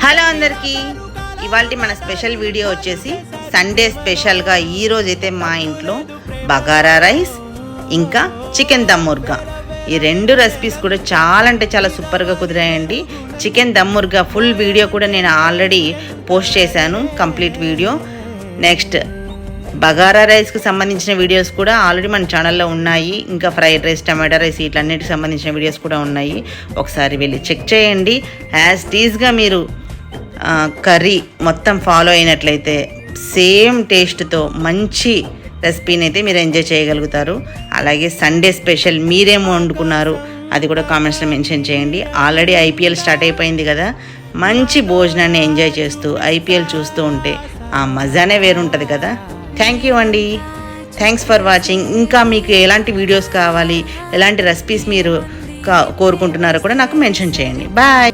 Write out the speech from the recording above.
Hello అందరికీ, ఇవాల్టి మన స్పెషల్ వీడియో వచ్చేసి సండే స్పెషల్గా ఈరోజైతే మా ఇంట్లో బగారా రైస్ ఇంకా చికెన్ దమ్ ముర్గా, ఈ రెండు రెసిపీస్ కూడా చాలా అంటే చాలా సూపర్గా కుదిరాయండి. చికెన్ దమ్ ముర్గా ఫుల్ వీడియో కూడా నేను ఆల్రెడీ పోస్ట్ చేశాను, కంప్లీట్ వీడియో. నెక్స్ట్ బగారా రైస్కి సంబంధించిన వీడియోస్ కూడా ఆల్రెడీ మన ఛానల్లో ఉన్నాయి. ఇంకా ఫ్రైడ్ రైస్, టమాటా రైస్ ఇట్లన్నిటికి సంబంధించిన వీడియోస్ కూడా ఉన్నాయి. ఒకసారి వెళ్ళి చెక్ చేయండి. యాజ్ టీజ్గా మీరు కర్రీ మొత్తం ఫాలో అయినట్లయితే సేమ్ టేస్ట్తో మంచి రెసిపీని అయితే మీరు ఎంజాయ్ చేయగలుగుతారు. అలాగే సండే స్పెషల్ మీరేం వండుకున్నారు అది కూడా కామెంట్స్లో మెన్షన్ చేయండి. ఆల్రెడీ ఐపీఎల్ స్టార్ట్ అయిపోయింది కదా, మంచి భోజనాన్ని ఎంజాయ్ చేస్తూ ఐపీఎల్ చూస్తూ ఉంటే ఆ మజానే వేరుంటుంది కదా. థ్యాంక్ యూ అండి, థ్యాంక్స్ ఫర్ వాచింగ్. ఇంకా మీకు ఎలాంటి వీడియోస్ కావాలి, ఎలాంటి రెసిపీస్ మీరు కోరుకుంటున్నారో కూడా నాకు మెన్షన్ చేయండి. బాయ్.